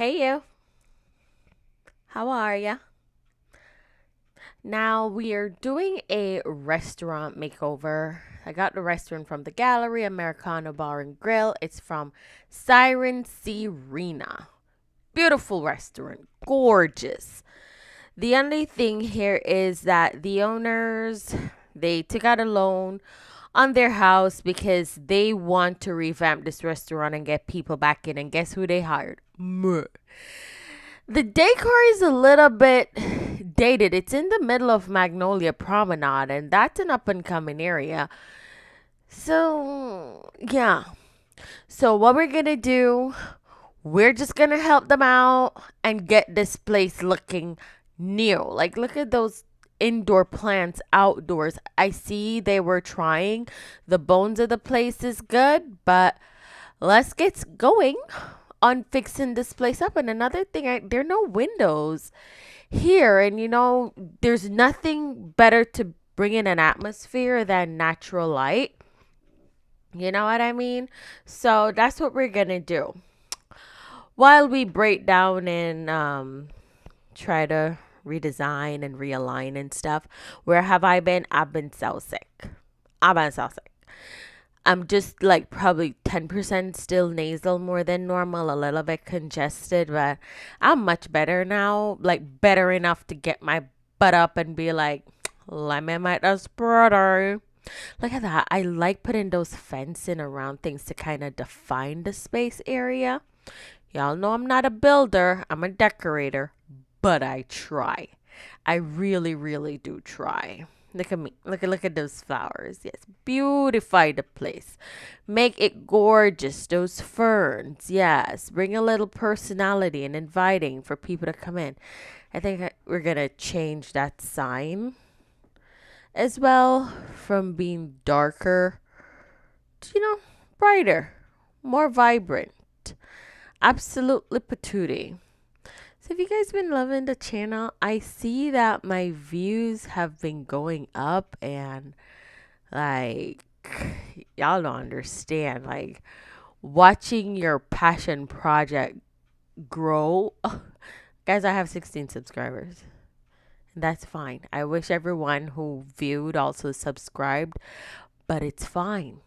Hey you, how are ya? Now we are doing a restaurant makeover. I got the restaurant from the gallery, Americano Bar and Grill. It's from Siren Serena. Beautiful restaurant, gorgeous. The only thing here is that the owners they took out a loan on their house because they want to revamp this restaurant and get people back in. And guess who they hired? Me. The decor is a little bit dated. It's in the middle of Magnolia Promenade, and that's an up and coming area. So, yeah. So, what we're gonna do, we're just gonna help them out and get this place looking new. Like, look at those indoor plants outdoors. I see they were trying. The bones of the place is good, but let's get going on fixing this place up. And another thing, there are no windows here, and there's nothing better to bring in an atmosphere than natural light. You know what I mean? So that's what we're gonna do while we break down and try to redesign and realign and stuff. Where have I been? I've been so sick. I've been so sick. I'm just like probably 10% still nasal more than normal, a little bit congested, but I'm much better now. Like, better enough to get my butt up and be like, let me make this brother. Look at that. I like putting those fencing around things to kind of define the space area. Y'all know I'm not a builder, I'm a decorator, but I try. I really, really do try. Look at me. Look at those flowers. Yes, beautify the place. Make it gorgeous. Those ferns. Yes, bring a little personality and inviting for people to come in. I think we're gonna change that sign as well from being darker to brighter, more vibrant. Absolutely patootie. So if you guys been loving the channel, I see that my views have been going up, and like, y'all don't understand, like, watching your passion project grow. Guys, I have 16 subscribers. That's fine. I wish everyone who viewed also subscribed, but it's fine.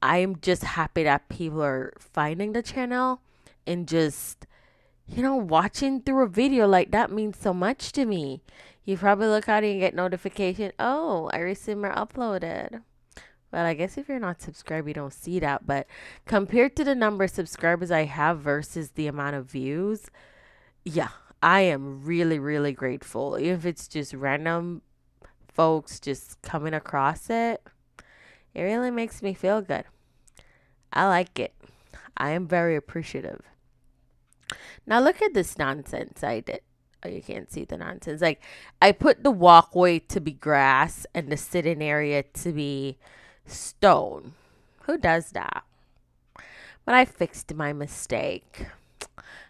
I'm just happy that people are finding the channel and just watching through a video. Like, that means so much to me. You probably look out and get notification. Oh, Iriesimmer uploaded. Well, I guess if you're not subscribed, you don't see that. But compared to the number of subscribers I have versus the amount of views, yeah, I am really, really grateful. If it's just random folks just coming across it, it really makes me feel good. I like it. I am very appreciative. Now look at this nonsense I did. Oh, you can't see the nonsense. Like, I put the walkway to be grass and the sitting area to be stone. Who does that? But I fixed my mistake.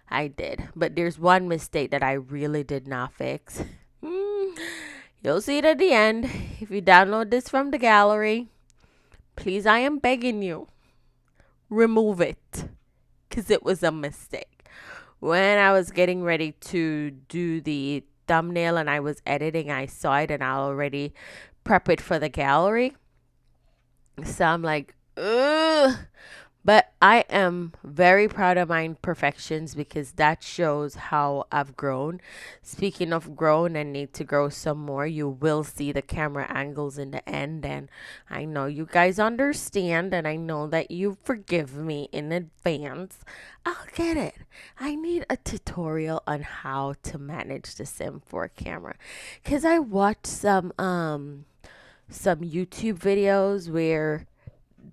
I did. But there's one mistake that I really did not fix. You'll see it at the end. If you download this from the gallery, please, I am begging you, remove it. Because it was a mistake. When I was getting ready to do the thumbnail and I was editing, I saw it and I already prep it for the gallery. So I'm like, ugh. But I am very proud of my imperfections because that shows how I've grown. Speaking of grown and need to grow some more, you will see the camera angles in the end. And I know you guys understand, and I know that you forgive me in advance. I'll get it. I need a tutorial on how to manage the Sim 4 camera. Because I watched some YouTube videos where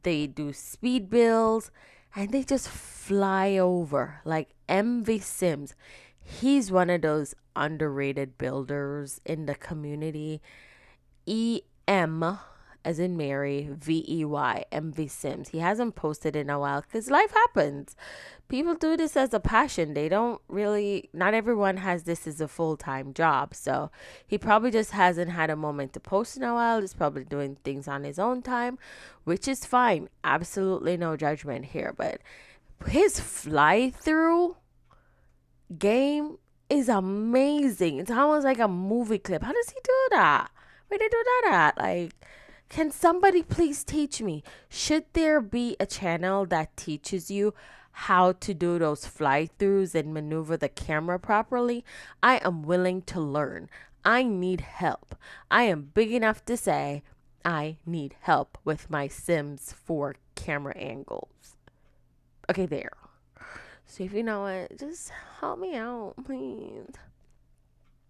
they do speed builds and they just fly over, like MV Sims. He's one of those underrated builders in the community. EM as in Mary, VEY, MV Sims. He hasn't posted in a while because life happens. People do this as a passion. They don't really, not everyone has this as a full-time job. So he probably just hasn't had a moment to post in a while. He's probably doing things on his own time, which is fine. Absolutely no judgment here. But his fly through game is amazing. It's almost like a movie clip. How does he do that? Where did he do that at? Like, can somebody please teach me? Should there be a channel that teaches you how to do those fly throughs and maneuver the camera properly? I am willing to learn. I need help. I am big enough to say I need help with my Sims 4 camera angles. Okay, there. So if you know it, just help me out, please.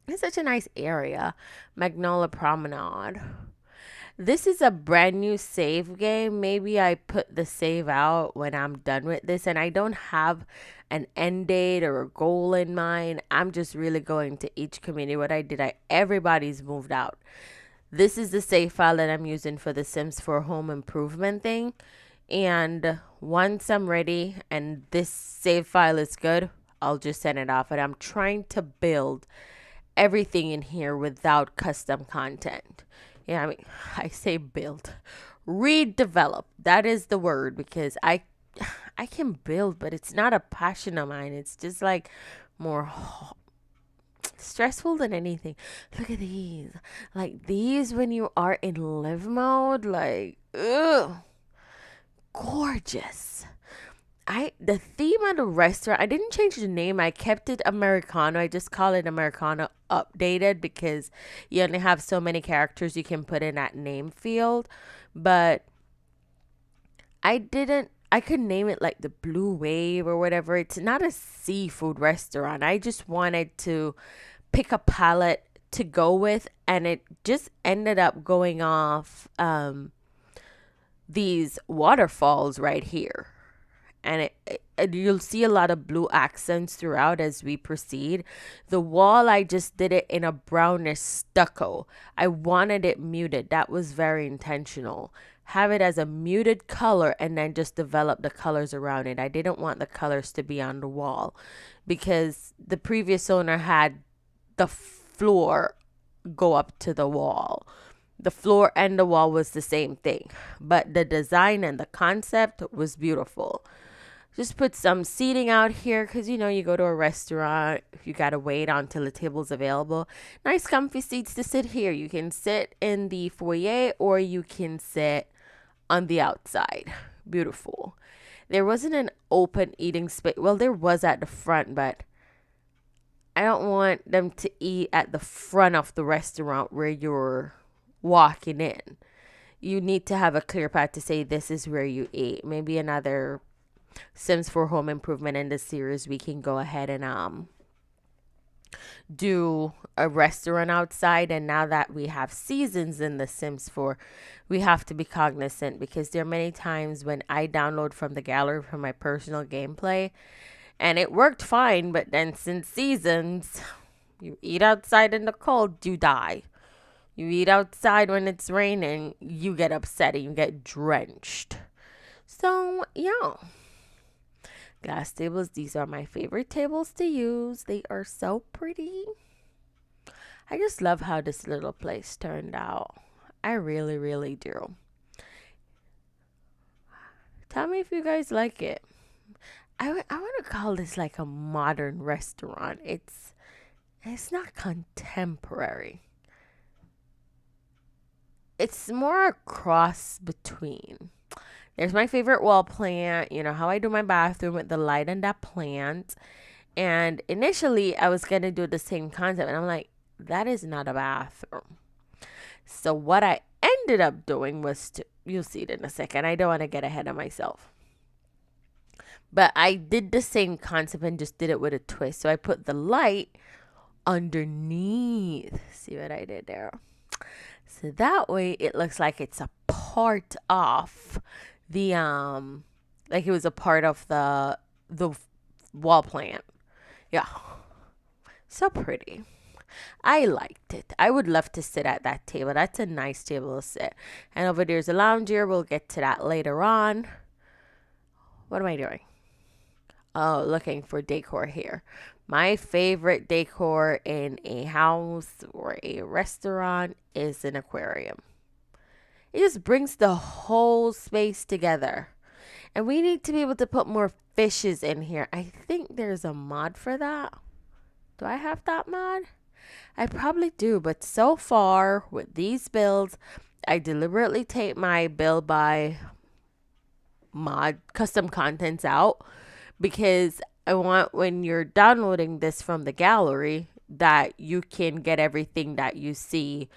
It's such a nice area. Magnolia Promenade. This is a brand new save game. Maybe I put the save out when I'm done with this, and I don't have an end date or a goal in mind. I'm just really going to each community. What I did, everybody's moved out. This is the save file that I'm using for the Sims 4 home improvement thing. And once I'm ready and this save file is good, I'll just send it off. And I'm trying to build everything in here without custom content. Yeah, I mean, I say build. Redevelop. That is the word, because I can build, but it's not a passion of mine. It's just like more stressful than anything. Look at these. Like these when you are in live mode, like, ugh. Gorgeous. The theme of the restaurant, I didn't change the name. I kept it Americano. I just call it Americano updated because you only have so many characters you can put in that name field. But I could name it like the Blue Wave or whatever. It's not a seafood restaurant. I just wanted to pick a palette to go with, and it just ended up going off these waterfalls right here. And you'll see a lot of blue accents throughout as we proceed. The wall, I just did it in a brownish stucco. I wanted it muted. That was very intentional. Have it as a muted color and then just develop the colors around it. I didn't want the colors to be on the wall because the previous owner had the floor go up to the wall. The floor and the wall was the same thing, but the design and the concept was beautiful. Just put some seating out here because, you know, you go to a restaurant, you got to wait until the table's available. Nice comfy seats to sit here. You can sit in the foyer or you can sit on the outside. Beautiful. There wasn't an open eating space. Well, there was at the front, but I don't want them to eat at the front of the restaurant where you're walking in. You need to have a clear path to say this is where you eat. Maybe another Sims 4 home improvement in this series, we can go ahead and do a restaurant outside. And now that we have seasons in the Sims 4, we have to be cognizant because there are many times when I download from the gallery for my personal gameplay and it worked fine, but then since seasons, you eat outside in the cold, you die. You eat outside when it's raining, you get upset and you get drenched. So yeah, glass tables, these are my favorite tables to use. They are so pretty. I just love how this little place turned out. I really, really do. Tell me if you guys like it. I want to call this like a modern restaurant. It's not contemporary. It's more a cross between. There's my favorite wall plant. You know how I do my bathroom with the light and that plant. And initially, I was going to do the same concept. And I'm like, that is not a bathroom. So what I ended up doing was you'll see it in a second. I don't want to get ahead of myself. But I did the same concept and just did it with a twist. So I put the light underneath. See what I did there? So that way it looks like it's a part of the like it was a part of the wall plant. Yeah. So pretty. I liked it. I would love to sit at that table. That's a nice table to sit. And over there's a lounge here. We'll get to that later on. What am I doing? Oh, looking for decor here. My favorite decor in a house or a restaurant is an aquarium. It just brings the whole space together. And we need to be able to put more fishes in here. I think there's a mod for that. Do I have that mod? I probably do, but so far with these builds, I deliberately take my build by mod custom contents out because I want when you're downloading this from the gallery that you can get everything that you see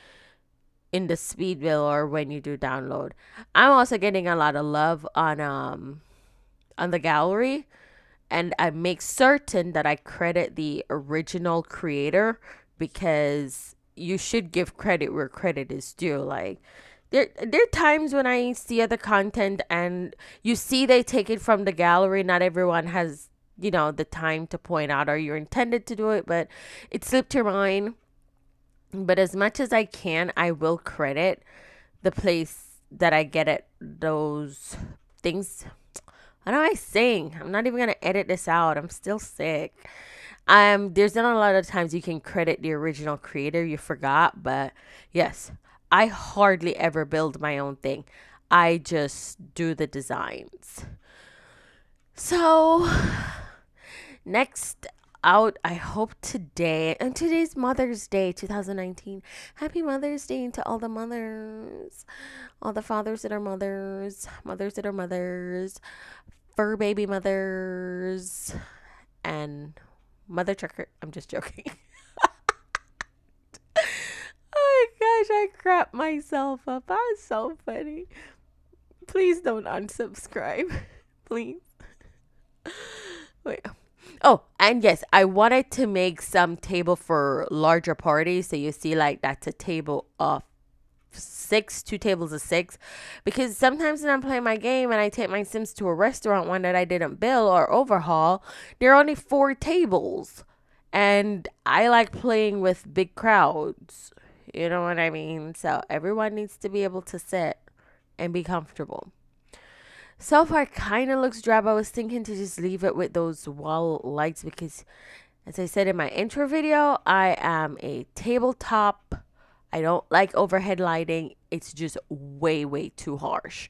in the speed build or when you do download. I'm also getting a lot of love on the gallery, and I make certain that I credit the original creator because you should give credit where credit is due. Like there are times when I see other content and you see they take it from the gallery. Not everyone has, the time to point out or you're intended to do it, but it slipped your mind. But as much as I can, I will credit the place that I get it those things. What am I saying? I'm not even gonna edit this out. I'm still sick. There's not a lot of times you can credit the original creator. You forgot, but yes, I hardly ever build my own thing. I just do the designs. So next out, I hope today, and today's Mother's Day 2019. Happy Mother's Day to all the mothers, all the fathers that are mothers, mothers that are mothers, fur baby mothers, and mother trucker. I'm just joking. Oh my gosh, I crap myself up. That was so funny. Please don't unsubscribe. Please. Wait. Oh, and yes, I wanted to make some table for larger parties. So you see, like, that's a table of 6, 2 tables of 6. Because sometimes when I'm playing my game and I take my Sims to a restaurant, one that I didn't build or overhaul, there are only 4 tables. And I like playing with big crowds. You know what I mean? So everyone needs to be able to sit and be comfortable. So far, kind of looks drab. I was thinking to just leave it with those wall lights because, as I said in my intro video, I am a tabletop. I don't like overhead lighting. It's just way, way too harsh.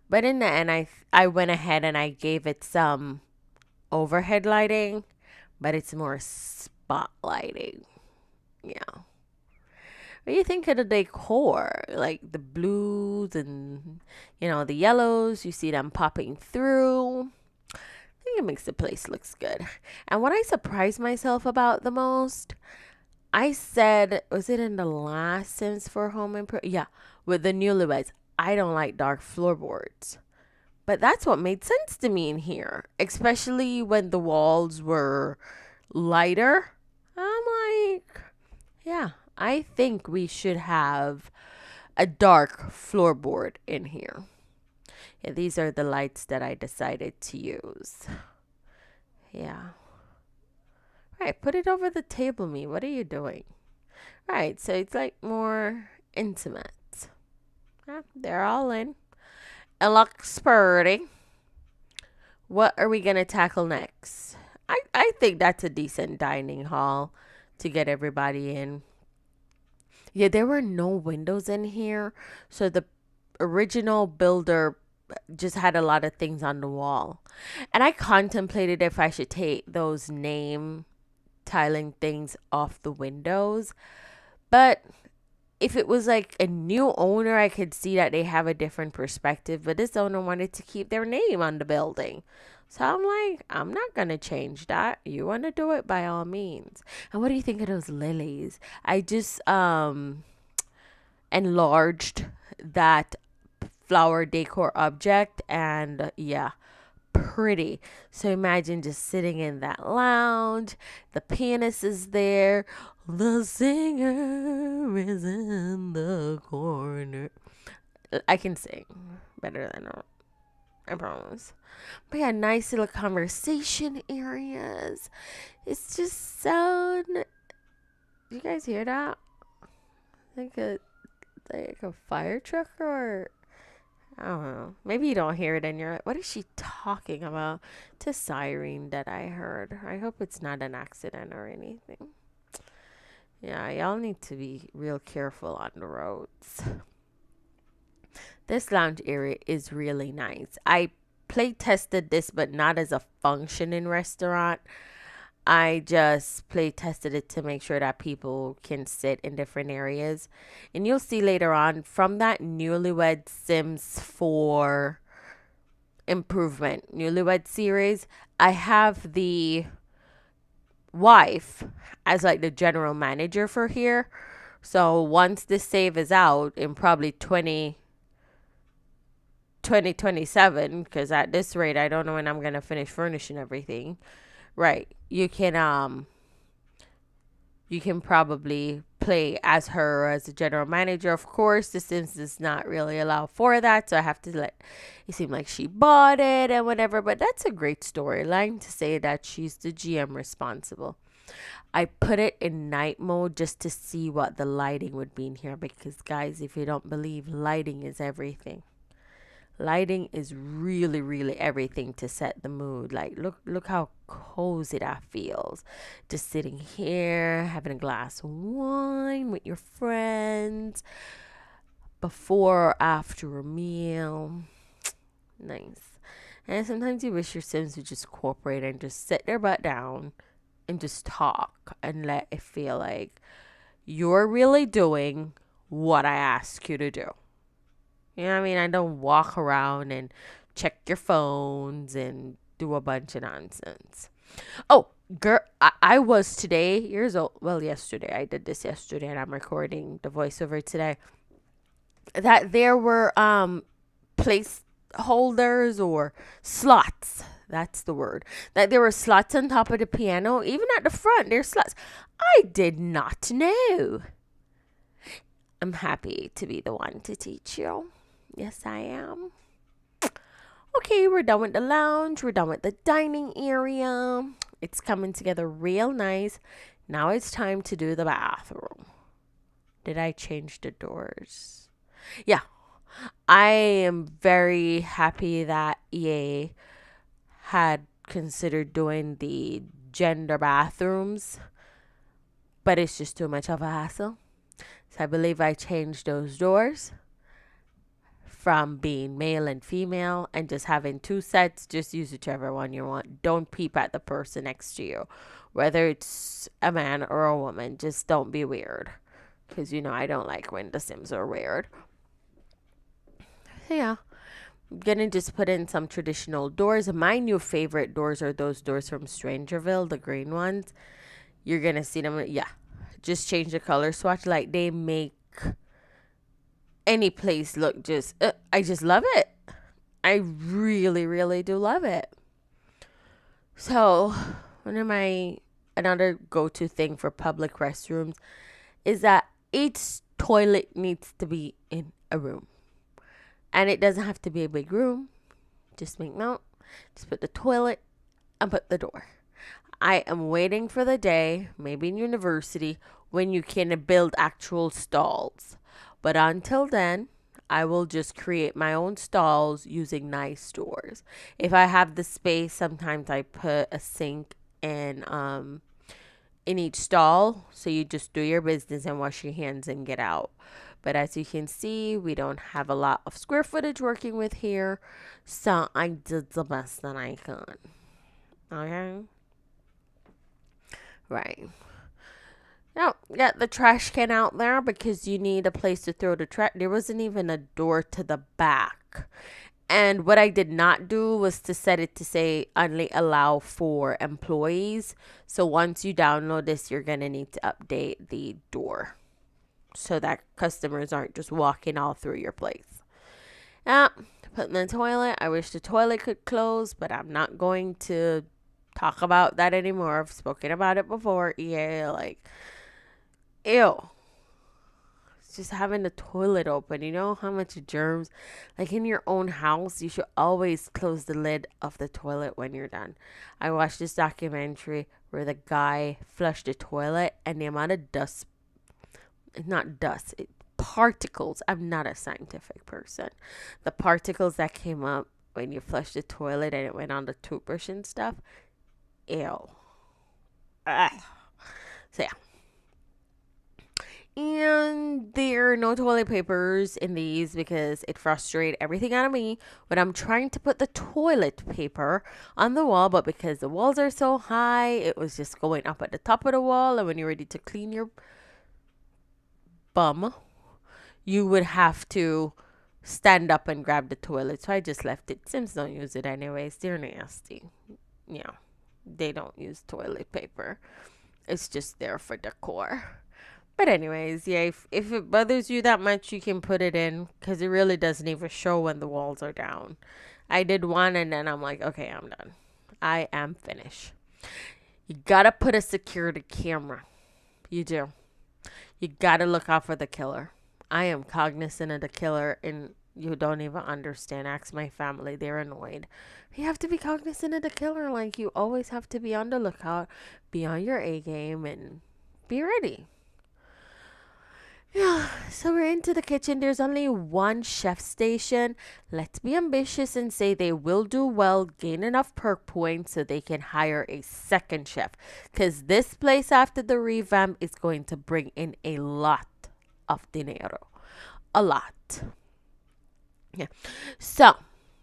But in the end, I went ahead and I gave it some overhead lighting, but it's more spot lighting. Yeah. What do you think of the decor? Like the blues and, the yellows. You see them popping through. I think it makes the place looks good. And what I surprised myself about the most, I said, was it in the last Sims for Home Improvement? Yeah, with the newlyweds. I don't like dark floorboards. But that's what made sense to me in here. Especially when the walls were lighter. I'm like, yeah. I think we should have a dark floorboard in here. Yeah, these are the lights that I decided to use. Yeah. Right, put it over the table, me. What are you doing? Right, so it's like more intimate. Yeah, they're all in. It looks pretty. What are we going to tackle next? I think that's a decent dining hall to get everybody in. Yeah, there were no windows in here. So the original builder just had a lot of things on the wall. And I contemplated if I should take those name tiling things off the windows. But if it was like a new owner, I could see that they have a different perspective. But this owner wanted to keep their name on the building. So I'm like, I'm not going to change that. You want to do it by all means. And what do you think of those lilies? I just enlarged that flower decor object. And yeah, pretty. So imagine just sitting in that lounge. The pianist is there. The singer is in the corner. I can sing better than her. I promise. But yeah, nice little conversation areas. It's just so. Do you guys hear that? Like a fire truck or I don't know. Maybe you don't hear it and you're like, what is she talking about? It's a siren that I heard. I hope it's not an accident or anything. Yeah, y'all need to be real careful on the roads. This lounge area is really nice. I play tested this, but not as a functioning restaurant. I just play tested it to make sure that people can sit in different areas. And you'll see later on from that Newlywed Sims 4 improvement, Newlywed series, I have the wife as like the general manager for here. So once this save is out in probably 2027, because at this rate, I don't know when I'm going to finish furnishing everything. Right. You can probably play as her as a general manager. Of course, the Sims does not really allow for that, so I have to let it seem like she bought it and whatever. But that's a great storyline to say that she's the GM responsible. I put it in night mode just to see what the lighting would be in here because, guys, if you don't believe, lighting is everything. Lighting is really, really everything to set the mood. Like, look how cozy that feels. Just sitting here, having a glass of wine with your friends before or after a meal. Nice. And sometimes you wish your Sims would just cooperate and just sit their butt down and just talk and let it feel like you're really doing what I ask you to do. You know what I mean? I don't walk around and check your phones and do a bunch of nonsense. Oh, girl, I was today years old. Well, yesterday. I did this yesterday and I'm recording the voiceover today. That there were placeholders or slots. That's the word. That there were slots on top of the piano. Even at the front, there's slots. I did not know. I'm happy to be the one to teach you. Yes, I am. Okay, we're done with the lounge. We're done with the dining area. It's coming together real nice. Now it's time to do the bathroom. Did I change the doors? Yeah. I am very happy that EA had considered doing the gender bathrooms, but it's just too much of a hassle. So I believe I changed those doors from being male and female and just having two sets. Just use whichever one you want. Don't peep at the person next to you, whether it's a man or a woman. Just don't be weird, because I don't like when the Sims are weird. So yeah, I'm gonna just put in some traditional doors. My new favorite doors are those doors from Strangerville, the green ones. You're gonna see them. Yeah, just change the color swatch. Like, they make any place look just I just love it. I really, really do love it. So one of my another go-to thing for public restrooms is that each toilet needs to be in a room, and it doesn't have to be a big room. Just make note, just put the toilet and put the door. I am waiting for the day, maybe in university, when you can build actual stalls. But until then, I will just create my own stalls using nice doors. If I have the space, sometimes I put a sink in each stall, so you just do your business and wash your hands and get out. But as you can see, we don't have a lot of square footage working with here, so I did the best that I could. Okay? Right. Now, get the trash can out there because you need a place to throw the trash. There wasn't even a door to the back. And what I did not do was to set it to say only allow for employees. So once you download this, you're going to need to update the door so that customers aren't just walking all through your place. Yeah, putting the toilet. I wish the toilet could close, but I'm not going to talk about that anymore. I've spoken about it before. Yeah, like, ew. It's just having the toilet open. You know how much germs, like in your own house, you should always close the lid of the toilet when you're done. I watched this documentary where the guy flushed the toilet and the amount of dust, not dust, particles. I'm not a scientific person. The particles that came up when you flushed the toilet and it went on the toothbrush and stuff. Ew. Ugh. So yeah. And there are no toilet papers in these because it frustrated everything out of me when I'm trying to put the toilet paper on the wall. But because the walls are so high, it was just going up at the top of the wall. And when you're ready to clean your bum, you would have to stand up and grab the toilet. So I just left it. Sims don't use it anyways. They're nasty. Yeah, they don't use toilet paper. It's just there for decor. But anyways, yeah, if it bothers you that much, you can put it in because it really doesn't even show when the walls are down. I did one and then I'm like, okay, I'm done. I am finished. You gotta put a security camera. You do. You gotta look out for the killer. I am cognizant of the killer and you don't even understand. Ask my family. They're annoyed. You have to be cognizant of the killer. Like, you always have to be on the lookout, be on your A game, and be ready. Yeah, so we're into the kitchen. There's only one chef station. Let's be ambitious and say they will do well, gain enough perk points so they can hire a second chef. Because this place after the revamp is going to bring in a lot of dinero. A lot. Yeah. So,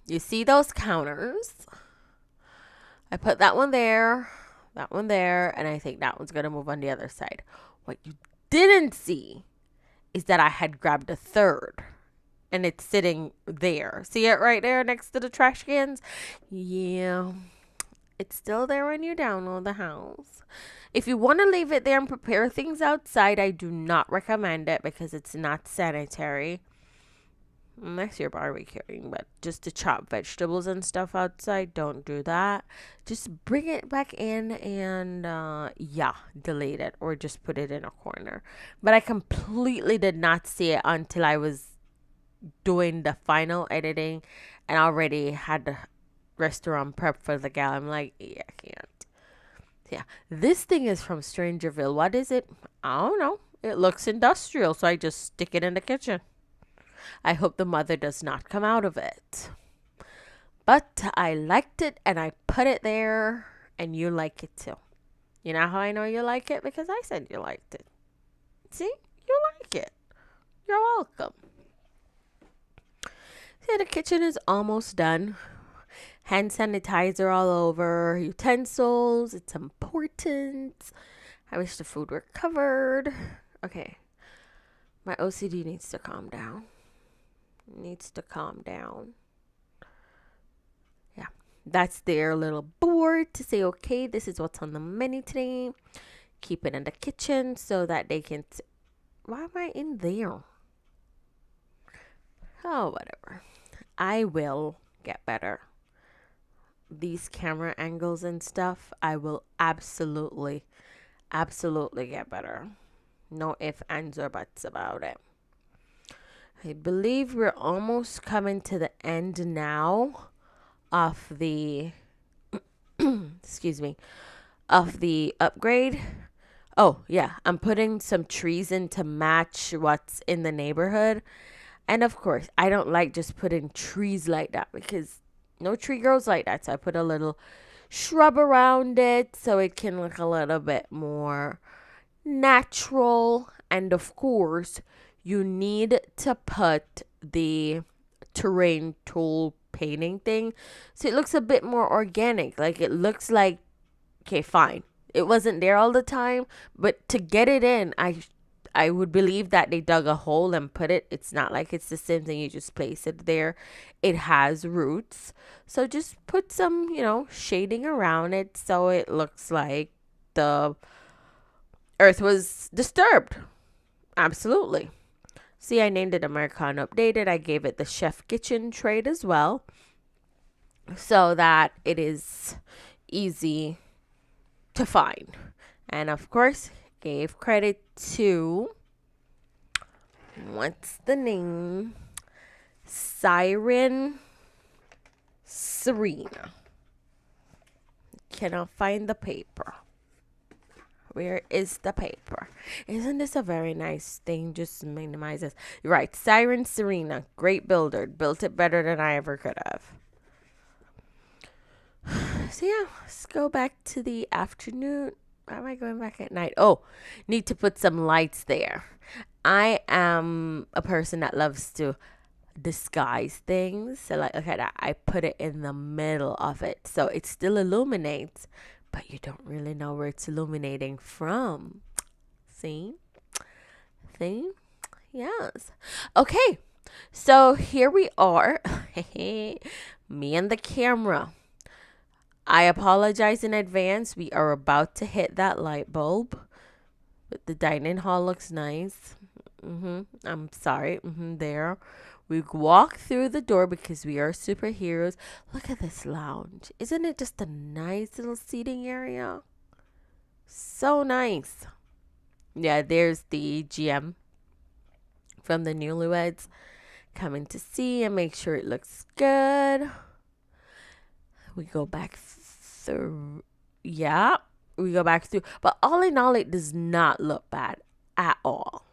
you see those counters? I put that one there, and I think that one's going to move on the other side. What you didn't see is that I had grabbed a third and it's sitting there. See it right there next to the trash cans? Yeah, it's still there when you download the house. If you want to leave it there and prepare things outside, I do not recommend it because it's not sanitary. Unless you're barbecuing, but just to chop vegetables and stuff outside, don't do that. Just bring it back in and delete it or just put it in a corner. But I completely did not see it until I was doing the final editing and already had the restaurant prep for the gal. I'm like, yeah, I can't. Yeah, this thing is from Strangerville. What is it? I don't know. It looks industrial, so I just stick it in the kitchen. I hope the mother does not come out of it. But I liked it and I put it there and you like it too. You know how I know you like it? Because I said you liked it. See? You like it. You're welcome. See, the kitchen is almost done. Hand sanitizer all over. Utensils. It's important. I wish the food were covered. Okay. My OCD needs to calm down. Yeah, that's their little board to say, okay, this is what's on the menu today. Keep it in the kitchen so that they can why am I in there? Oh, whatever. I will get better. These camera angles and stuff, I will absolutely get better. No ifs, ands, or buts about it. I believe we're almost coming to the end now of the excuse me, of the upgrade. Oh, yeah, I'm putting some trees in to match what's in the neighborhood. And of course, I don't like just putting trees like that because no tree grows like that. So I put a little shrub around it so it can look a little bit more natural. And of course, you need to put the terrain tool painting thing so it looks a bit more organic. Like, it looks like, okay, fine, it wasn't there all the time, but to get it in, I would believe that they dug a hole and put it. It's not like it's the same thing, you just place it there. It has roots, so just put some, shading around it so it looks like the earth was disturbed. Absolutely. See, I named it Americano Updated. I gave it the chef kitchen trade as well so that it is easy to find. And of course, gave credit to, what's the name? Siren Serena. Cannot find the paper. Where is the paper? Isn't this a very nice thing? Just minimizes. Right. Siren Serena. Great builder. Built it better than I ever could have. So yeah, let's go back to the afternoon. Why am I going back at night? Oh, need to put some lights there. I am a person that loves to disguise things. So like, look at that. I put it in the middle of it. So it still illuminates, but you don't really know where it's illuminating from. See? See? Yes. Okay. So here we are. Me and the camera. I apologize in advance. We are about to hit that light bulb. But the dining hall looks nice. I'm sorry. There. We walk through the door because we are superheroes. Look at this lounge. Isn't it just a nice little seating area? So nice. Yeah, there's the GM from the Newlyweds coming to see and make sure it looks good. We go back through. Yeah, we go back through. But all in all, it does not look bad at all.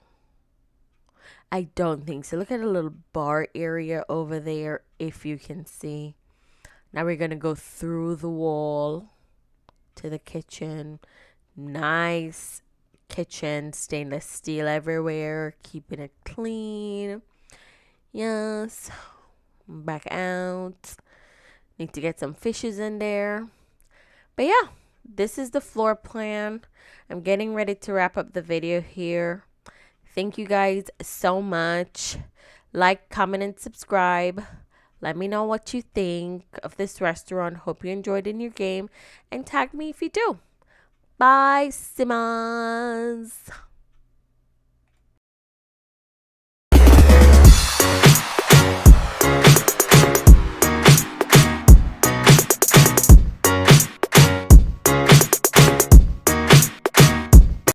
I don't think so. Look at a little bar area over there, if you can see. Now we're going to go through the wall to the kitchen. Nice kitchen, stainless steel everywhere, keeping it clean. Yes. Back out. Need to get some fishes in there. But yeah, this is the floor plan. I'm getting ready to wrap up the video here. Thank you guys so much. Like, comment, and subscribe. Let me know what you think of this restaurant. Hope you enjoyed in your game. And tag me if you do. Bye, Simmas.